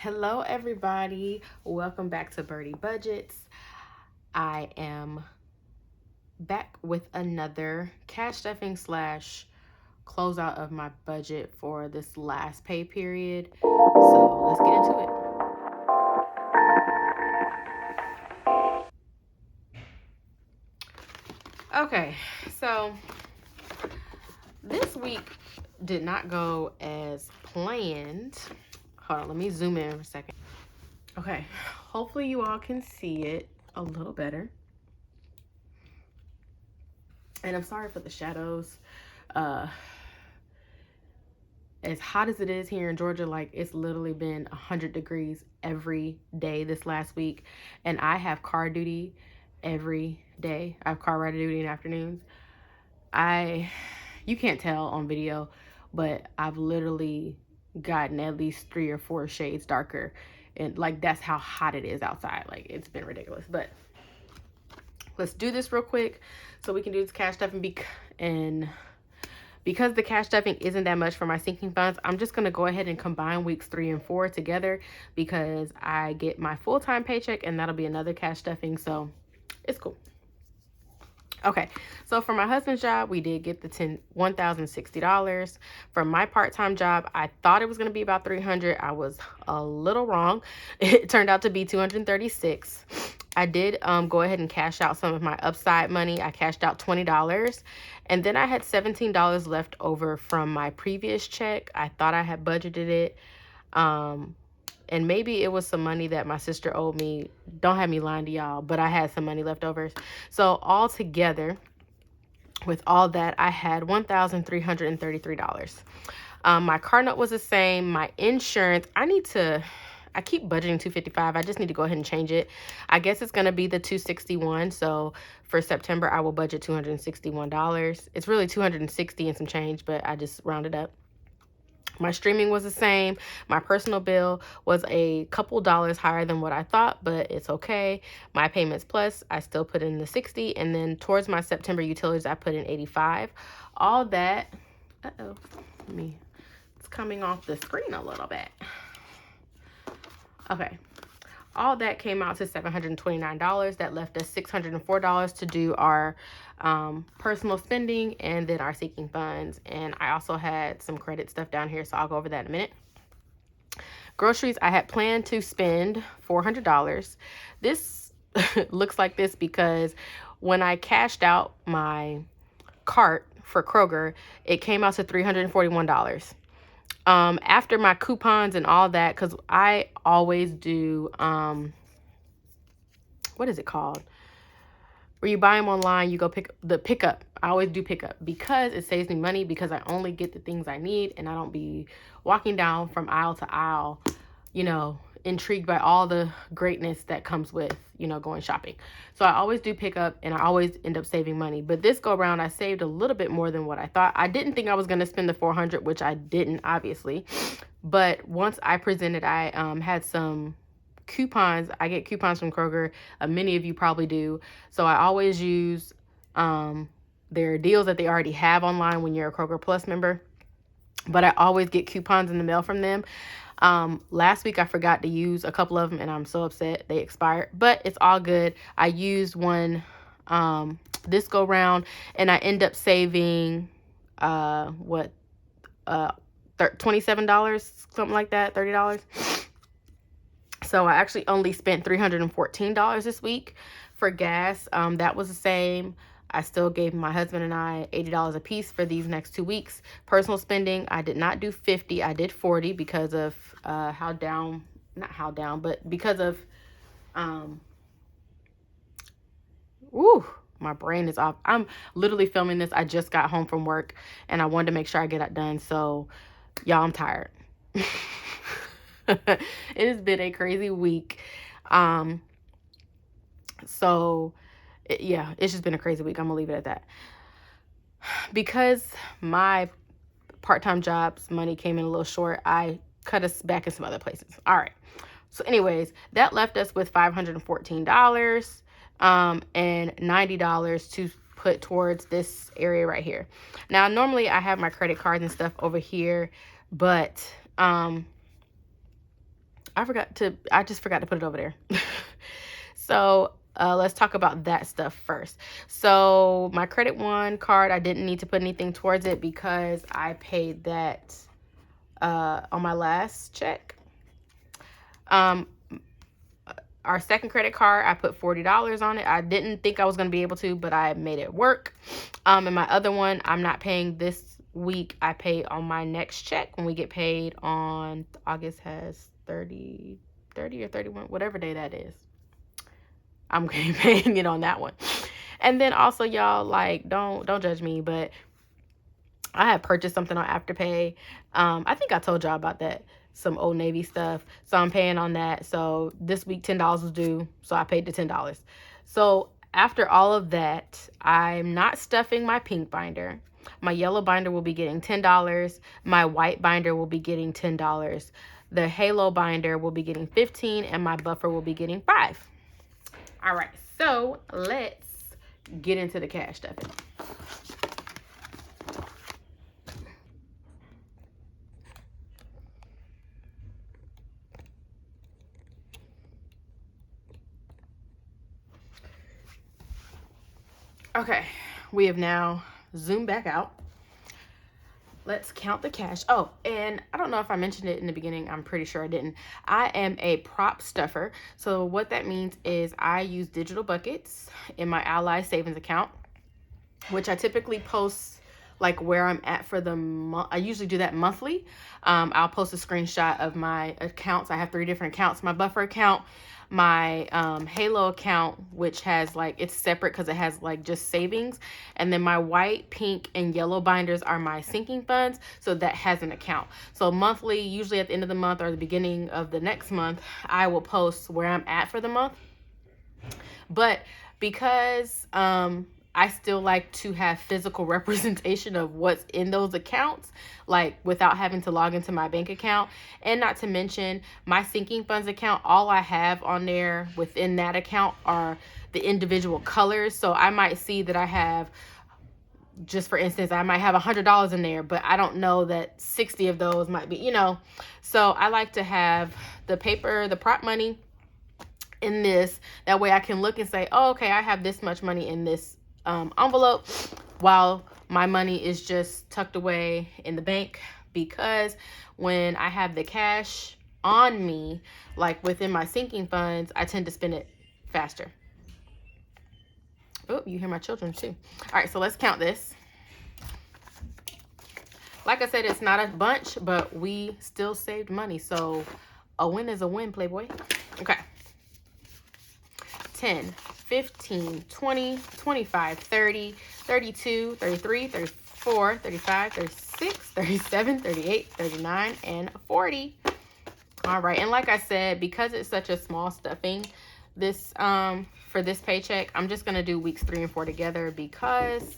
Hello, everybody. Welcome back to Birdie Budgets. I am back with another cash stuffing slash closeout of my budget for this last pay period. So let's get into it. Okay, so this week did not go as planned. Hold on, let me zoom in for a second. Okay, hopefully you all can see it a little better. And I'm sorry for the shadows. Uh, as hot as it is here in Georgia, like it's literally been 100 degrees every day this last week. And I have car duty every day. I have car ride duty in the afternoons. You can't tell on video, but I've literally gotten at least 3 or 4 shades darker. And like, that's how hot it is outside. Like, it's been ridiculous. But let's do this real quick so we can do this cash stuff and because the cash stuffing isn't that much for my sinking funds, I'm just going to go ahead and combine weeks 3 and 4 together because I get my full-time paycheck and that'll be another cash stuffing. So it's cool. Okay, so for my husband's job, we did get the $1,060. For my part-time job, I thought it was going to be about $300. I was a little wrong. It turned out to be $236. I did go ahead and cash out some of my upside money. I cashed out $20. And then I had $17 left over from my previous check. I thought I had budgeted it. And maybe it was some money that my sister owed me. Don't have me lying to y'all, but I had some money left over. So all together, with all that, I had $1,333. My car note was the same. My insurance, I keep budgeting $255. I just need to go ahead and change it. I guess it's going to be the $261. So for September, I will budget $261. It's really $260 and some change, but I just rounded up. My streaming was the same. My personal bill was a couple dollars higher than what I thought, but it's okay. My payments plus, I still put in the 60, and then towards my September utilities, I put in 85. All that, it's coming off the screen a little bit. Okay. All that came out to $729. That left us $604 to do our personal spending and then our sinking funds. And I also had some credit stuff down here, so I'll go over that in a minute. Groceries, I had planned to spend $400. This looks like this because when I cashed out my cart for Kroger, it came out to $341. After my coupons and all that, because I always do, what is it called? Where you buy them online, you go pickup. I always do pickup because it saves me money because I only get the things I need and I don't be walking down from aisle to aisle, intrigued by all the greatness that comes with, going shopping. So I always do pickup and I always end up saving money. But this go around, I saved a little bit more than what I thought. I didn't think I was going to spend the $400, which I didn't, obviously. But once I presented, I had some coupons. I get coupons from Kroger. Many of you probably do. So I always use their deals that they already have online when you're a Kroger Plus member. But I always get coupons in the mail from them. Last week I forgot to use a couple of them and I'm so upset they expired, but it's all good. I used one this go round and I end up saving $27, something like that, $30. So I actually only spent $314 this week for gas. That was the same. I still gave my husband and I $80 a piece for these next 2 weeks. Personal spending, I did not do 50. I did 40 because of because of my brain is off. I'm literally filming this. I just got home from work and I wanted to make sure I get it done. So y'all, I'm tired. It has been a crazy week. It's just been a crazy week. I'm gonna leave it at that. Because my part-time job's money came in a little short, I cut us back in some other places. All right. So anyways, that left us with $514 and $90 to put towards this area right here. Now, normally I have my credit cards and stuff over here, but I just forgot to put it over there. So let's talk about that stuff first. So my Credit One card, I didn't need to put anything towards it because I paid that on my last check. Our second credit card, I put $40 on it. I didn't think I was going to be able to, but I made it work. And my other one, I'm not paying this week. I pay on my next check when we get paid on August has 30 or 31, whatever day that is. I'm paying it on that one. And then also, y'all, like, don't judge me, but I had purchased something on Afterpay. I think I told y'all about that. Some Old Navy stuff. So I'm paying on that. So this week $10 was due. So I paid the $10. So after all of that, I'm not stuffing my pink binder. My yellow binder will be getting $10. My white binder will be getting $10. The halo binder will be getting $15, and my buffer will be getting $5. All right, so let's get into the cash stuffing. Okay, we have now zoomed back out. Let's count the cash. Oh, and I don't know if I mentioned it in the beginning. I'm pretty sure I didn't. I am a prop stuffer. So what that means is I use digital buckets in my Ally savings account, which I typically post like where I'm at for the month. I usually do that monthly. I'll post a screenshot of my accounts. I have 3 different accounts. My buffer account, my halo account, which has like, it's separate because it has like just savings, and then my white, pink, and yellow binders are my sinking funds, so that has an account. So monthly, usually at the end of the month or the beginning of the next month, I will post where I'm at for the month. But because I still like to have physical representation of what's in those accounts, like without having to log into my bank account. And not to mention my sinking funds account, all I have on there within that account are the individual colors. So I might see that I have, just for instance, I might have $100 in there, but I don't know that 60 of those might be, So I like to have the paper, the prop money in this. That way I can look and say, oh, okay, I have this much money in this envelope, while my money is just tucked away in the bank, because when I have the cash on me, like within my sinking funds, I tend to spend it faster. Oh, you hear my children too. All right, so let's count this. Like I said, it's not a bunch, but we still saved money, so a win is a win, Playboy. Okay. 10, 15, 20, 25, 30, 32, 33, 34, 35, 36, 37, 38, 39, and 40. All right, and like I said, because it's such a small stuffing, this for this paycheck, I'm just gonna do weeks 3 and 4 together because,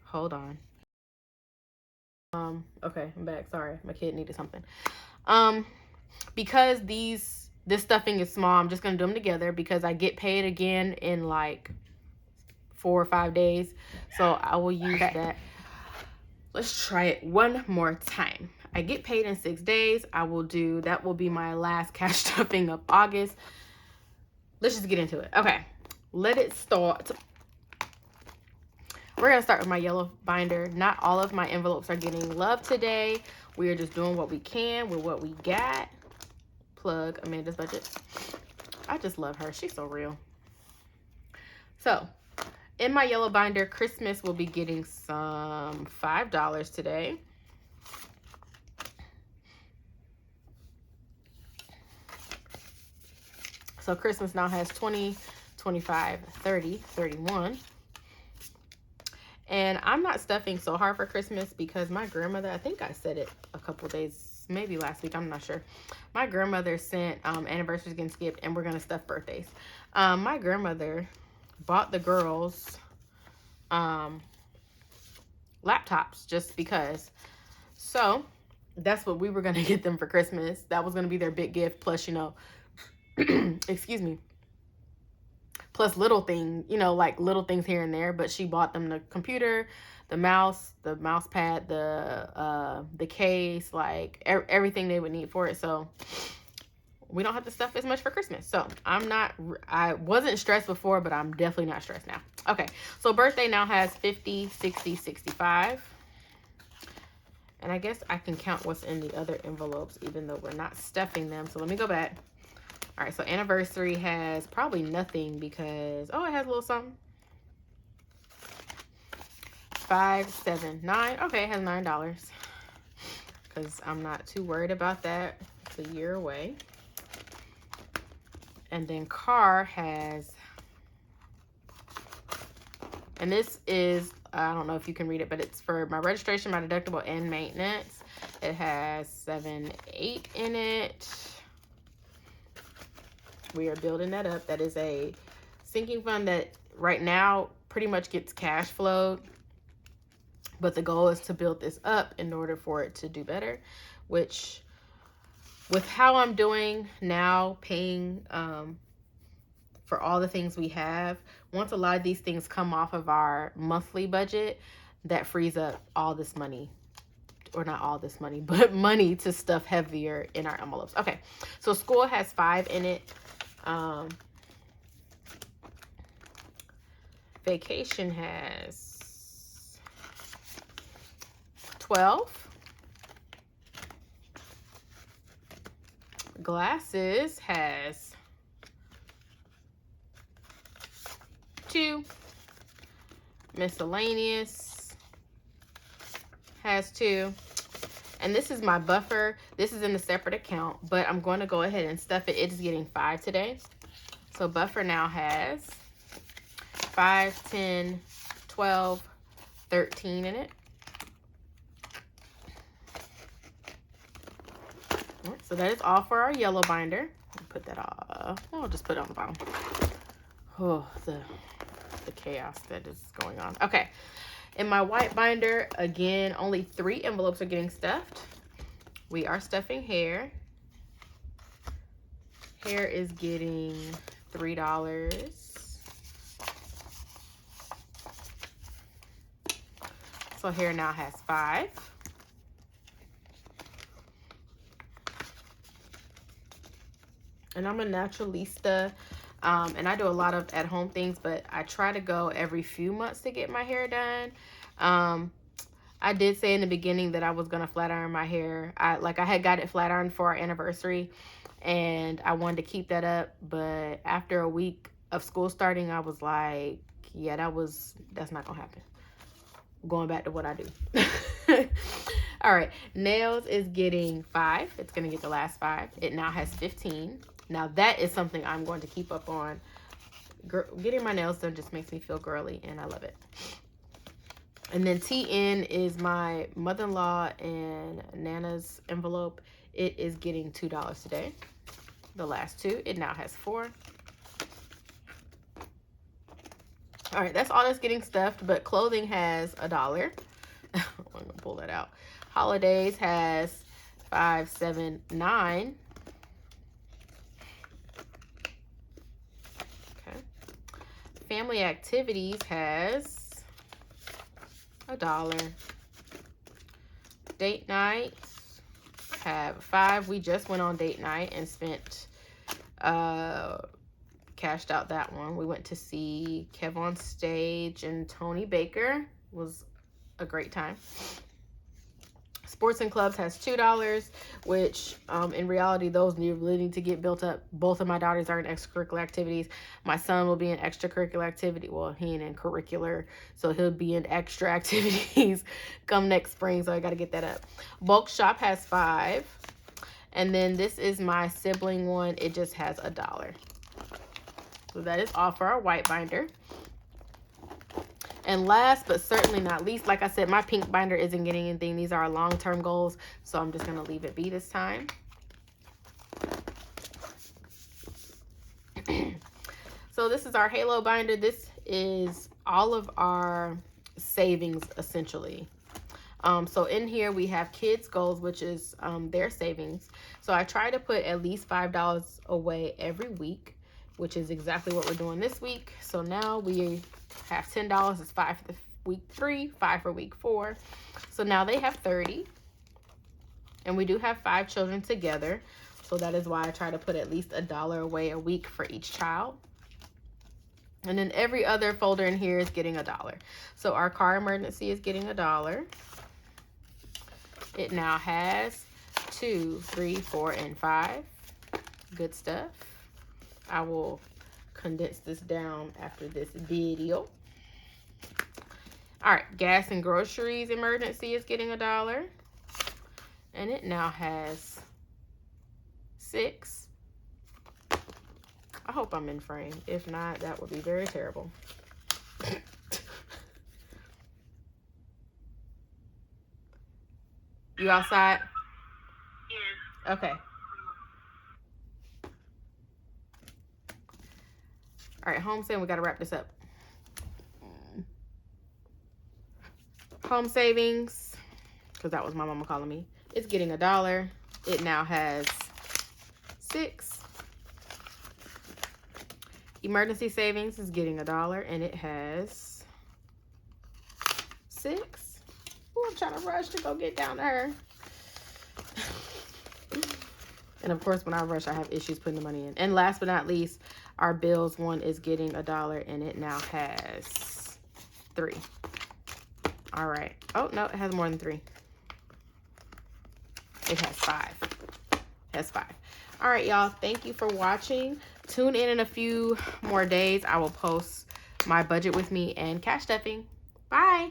hold on. Okay, I'm back. Sorry, my kid needed something. Because this stuffing is small, I'm just gonna do them together because I get paid again in like 4 or 5 days, so I will use that. Let's try it one more time. I get paid in 6 days. That will be my last cash stuffing of August. Let's just get into it. Okay, let it start. We're gonna start with my yellow binder. Not all of my envelopes are getting love today. We are just doing what we can with what we got. Plug Amanda's budget. I just love her. She's so real. So in my yellow binder, Christmas will be getting some $5 today. So Christmas now has 20, 25, 30, 31. And I'm not stuffing so hard for Christmas because my grandmother, I think I said it a couple days, maybe last week, I'm not sure. My grandmother sent anniversaries getting skipped, and we're going to stuff birthdays. My grandmother bought the girls laptops just because. So that's what we were going to get them for Christmas. That was going to be their big gift. Plus, excuse me. Plus little things, like little things here and there. But she bought them the computer, the mouse pad, the case, like everything they would need for it. So we don't have to stuff as much for Christmas. So I wasn't stressed before, but I'm definitely not stressed now. Okay, so birthday now has 50, 60, 65. And I guess I can count what's in the other envelopes, even though we're not stuffing them. So let me go back. All right, so anniversary has probably nothing because, oh, it has a little something. 5, 7, 9. Okay, it has $9 because I'm not too worried about that. It's a year away. And then car has, and this is, I don't know if you can read it, but it's for my registration, my deductible, and maintenance. It has 7, 8 in it. We are building that up. That is a sinking fund that right now pretty much gets cash flowed. But the goal is to build this up in order for it to do better, which with how I'm doing now, paying for all the things we have, once a lot of these things come off of our monthly budget, that frees up all this money, or not all this money, but money to stuff heavier in our envelopes. Okay, so school has 5 in it. Vacation has 12. Glasses has 2. Miscellaneous has 2. And this is my buffer. This is in a separate account, but I'm going to go ahead and stuff it. It's getting 5 today. So buffer now has 5, 10, 12, 13 in it. So that is all for our yellow binder. Put that off. I'll just put it on the bottom. Oh, the chaos that is going on. Okay. In my white binder, again, only 3 envelopes are getting stuffed. We are stuffing hair. Hair is getting $3. So hair now has 5. And I'm a naturalista, and I do a lot of at-home things, but I try to go every few months to get my hair done. I did say in the beginning that I was gonna flat iron my hair. I had got it flat ironed for our anniversary, and I wanted to keep that up. But after a week of school starting, I was like, yeah, that's not gonna happen. Going back to what I do. All right, nails is getting 5. It's gonna get the last 5. It now has 15. Now that is something I'm going to keep up on. Getting my nails done just makes me feel girly, and I love it. And then TN is my mother-in-law and Nana's envelope. It is getting $2 today. The last 2. It now has 4. All right, that's all that's getting stuffed, but clothing has $1. I'm gonna pull that out. Holidays has 5, 7, 9. Okay. Family activities has $1. Date nights have 5. We just went on date night and spent cashed out that one. We went to see Kev on Stage and Tony Baker. It was a great time. Sports and clubs has $2, which in reality, those really need to get built up. Both of my daughters are in extracurricular activities. My son will be in extracurricular activity. Well, he ain't in curricular, so he'll be in extra activities come next spring, so I got to get that up. Bulk shop has 5. And then this is my sibling one. It just has $1. So that is all for our white binder. And last but certainly not least, like I said, my pink binder isn't getting anything. These are our long-term goals, so I'm just going to leave it be this time. So this is our Halo binder. This is all of our savings, essentially. So in here we have kids goals, which is their savings. So I try to put at least $5 away every week, which is exactly what we're doing this week. So now we have $10. It's 5 for the week 3, 5 for week 4. So now they have 30. And we do have 5 children together. So that is why I try to put at least $1 away a week for each child. And then every other folder in here is getting $1. So our car emergency is getting $1. It now has 2, 3, 4, and 5. Good stuff. I will condense this down after this video. All right, gas and groceries emergency is getting $1. And it now has 6. I hope I'm in frame. If not, that would be very terrible. You outside? Yes. Okay. All right, home saving, we got to wrap this up. Home savings, because that was my mama calling me. It's getting $1. It now has 6. Emergency savings is getting $1 and it has 6. Ooh, I'm trying to rush to go get down to her. And of course, when I rush, I have issues putting the money in. And last but not least, our bills one is getting $1 and it now has 3. All right. Oh, no, it has more than 3. It has 5. It has 5. All right, y'all. Thank you for watching. Tune in a few more days. I will post my budget with me and cash stuffing. Bye.